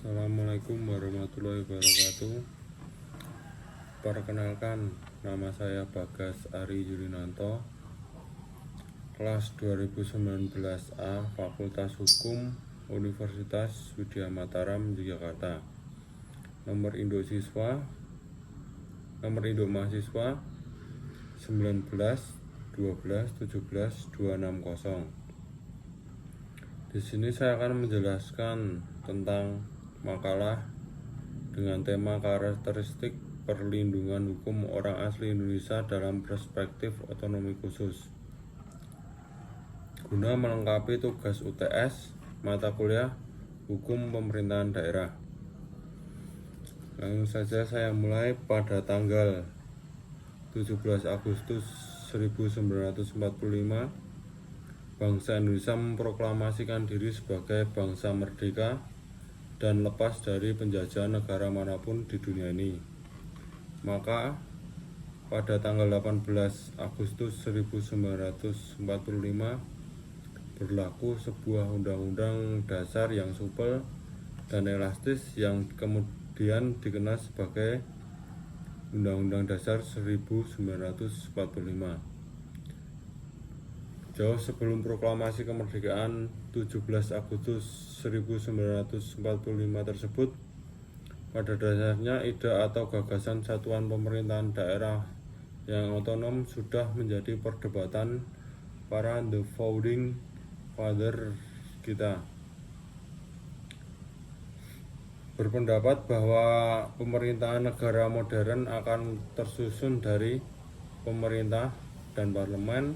Assalamualaikum warahmatullahi wabarakatuh. Perkenalkan, nama saya Bagas Ari Yurinanto, kelas 2019A, Fakultas Hukum, Universitas Widya Mataram, Yogyakarta. Nomor induk mahasiswa 19 12 17 260. Di sini saya akan menjelaskan tentang makalah dengan tema karakteristik perlindungan hukum orang asli Indonesia dalam perspektif otonomi khusus. Guna melengkapi tugas UTS mata kuliah Hukum Pemerintahan Daerah. Langsung saja saya mulai pada tanggal 17 Agustus 1945. Bangsa Indonesia memproklamasikan diri sebagai bangsa merdeka dan lepas dari penjajahan negara manapun di dunia ini. Maka pada tanggal 18 Agustus 1945 berlaku sebuah undang-undang dasar yang supel dan elastis yang kemudian dikenal sebagai Undang-Undang Dasar 1945. Jauh sebelum proklamasi kemerdekaan 17 Agustus 1945 tersebut, pada dasarnya ide atau gagasan satuan pemerintahan daerah yang otonom sudah menjadi perdebatan para the founding father kita. Berpendapat bahwa pemerintahan negara modern akan tersusun dari pemerintah dan parlemen,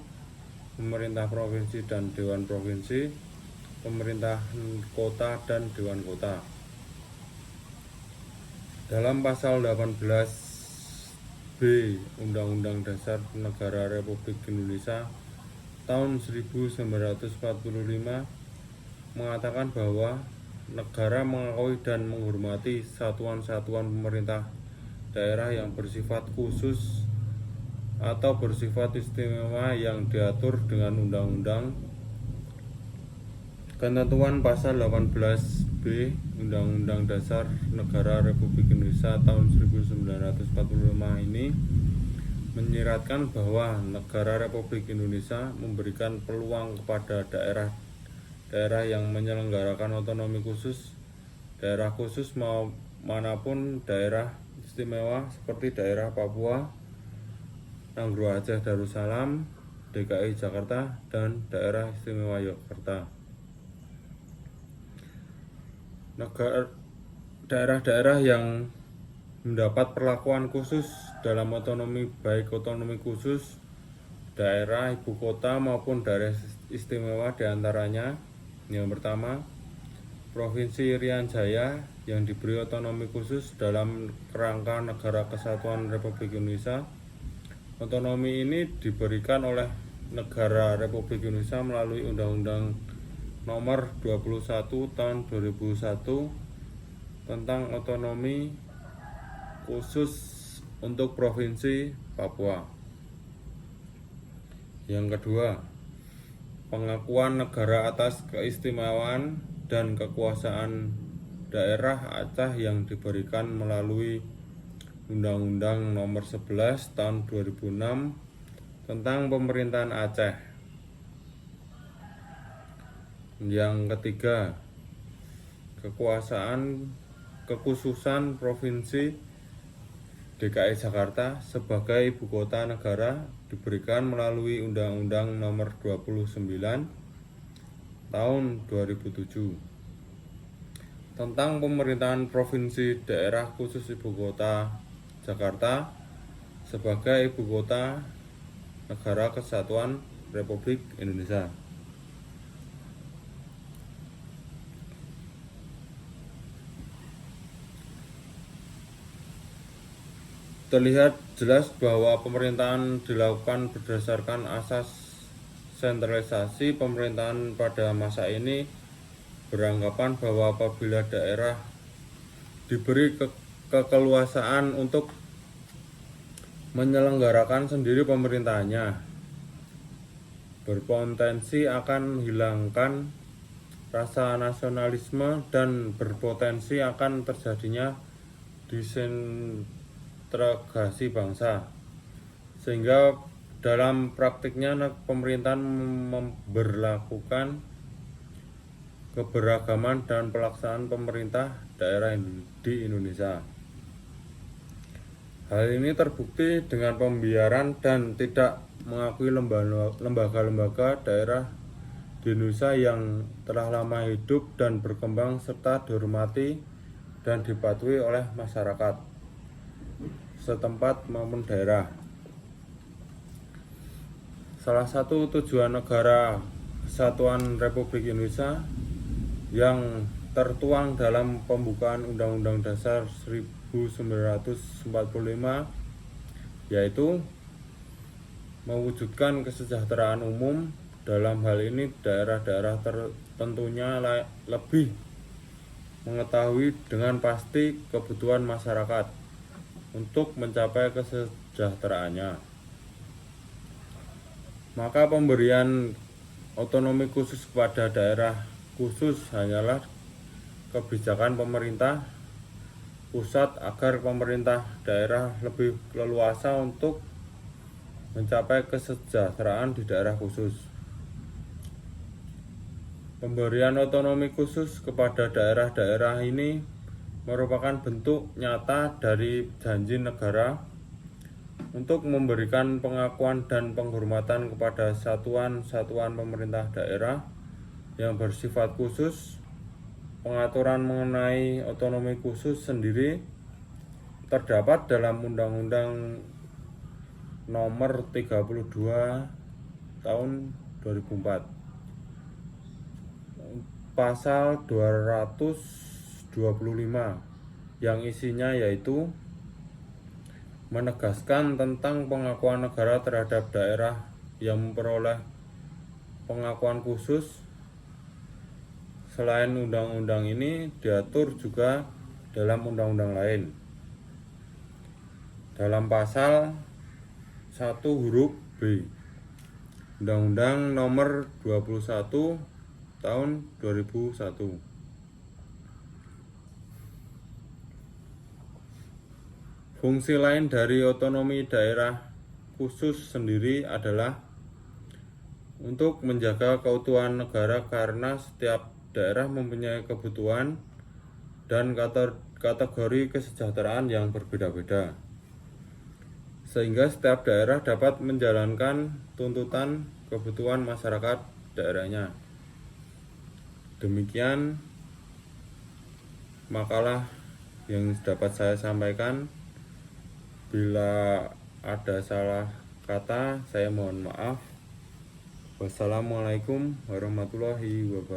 pemerintah provinsi dan dewan provinsi, pemerintah kota dan dewan kota. Dalam pasal 18B Undang-Undang Dasar Negara Republik Indonesia tahun 1945 mengatakan bahwa negara mengakui dan menghormati satuan-satuan pemerintah daerah yang bersifat khusus atau bersifat istimewa yang diatur dengan undang-undang. Ketentuan pasal 18B Undang-Undang Dasar Negara Republik Indonesia tahun 1945 ini menyiratkan bahwa negara Republik Indonesia memberikan peluang kepada daerah yang menyelenggarakan otonomi khusus, daerah khusus manapun daerah istimewa seperti daerah Papua, Nanggro Aceh Darussalam, DKI Jakarta, dan daerah istimewa Yogyakarta. Daerah-daerah yang mendapat perlakuan khusus dalam otonomi, baik otonomi khusus daerah ibu kota maupun daerah istimewa, diantaranya yang pertama Provinsi Irian Jaya yang diberi otonomi khusus dalam kerangka Negara Kesatuan Republik Indonesia. Otonomi ini diberikan oleh negara Republik Indonesia melalui Undang-Undang Nomor 21 Tahun 2001 tentang otonomi khusus untuk Provinsi Papua. Yang kedua, pengakuan negara atas keistimewaan dan kekuasaan daerah Aceh yang diberikan melalui Undang-Undang Nomor 11 Tahun 2006 tentang Pemerintahan Aceh. Yang ketiga, kekhususan Provinsi DKI Jakarta sebagai ibu kota negara diberikan melalui Undang-Undang Nomor 29 Tahun 2007 tentang Pemerintahan Provinsi Daerah Khusus Ibu Kota Jakarta sebagai ibu kota Negara Kesatuan Republik Indonesia. Terlihat jelas bahwa pemerintahan dilakukan berdasarkan asas sentralisasi. Pemerintahan pada masa ini beranggapan bahwa apabila daerah diberi keleluasaan untuk menyelenggarakan sendiri pemerintahannya, berpotensi akan menghilangkan rasa nasionalisme dan berpotensi akan terjadinya disintegrasi bangsa, sehingga dalam praktiknya pemerintahan memberlakukan keberagaman dan pelaksanaan pemerintah daerah di Indonesia. Hal ini terbukti dengan pembiaran dan tidak mengakui lembaga-lembaga daerah di Indonesia yang telah lama hidup dan berkembang serta dihormati dan dipatuhi oleh masyarakat setempat maupun daerah. Salah satu tujuan negara Kesatuan Republik Indonesia yang tertuang dalam pembukaan Undang-Undang Dasar 1945 yaitu mewujudkan kesejahteraan umum. Dalam hal ini daerah-daerah tentunya lebih mengetahui dengan pasti kebutuhan masyarakat untuk mencapai kesejahteraannya. Maka pemberian otonomi khusus kepada daerah khusus hanyalah kebijakan pemerintah pusat agar pemerintah daerah lebih leluasa untuk mencapai kesejahteraan di daerah khusus. Pemberian otonomi khusus kepada daerah-daerah ini merupakan bentuk nyata dari janji negara untuk memberikan pengakuan dan penghormatan kepada satuan-satuan pemerintah daerah yang bersifat khusus. Pengaturan mengenai otonomi khusus sendiri terdapat dalam Undang-Undang Nomor 32 Tahun 2004. Pasal 225 yang isinya yaitu menegaskan tentang pengakuan negara terhadap daerah yang memperoleh pengakuan khusus. Selain undang-undang ini diatur juga dalam undang-undang lain. Dalam pasal 1 huruf B Undang-Undang Nomor 21 Tahun 2001. Fungsi lain dari otonomi daerah khusus sendiri adalah untuk menjaga keutuhan negara karena setiap daerah mempunyai kebutuhan dan kategori kesejahteraan yang berbeda-beda, sehingga setiap daerah dapat menjalankan tuntutan kebutuhan masyarakat daerahnya. Demikian makalah yang dapat saya sampaikan. Bila ada salah kata, saya mohon maaf. Wassalamualaikum warahmatullahi wabarakatuh.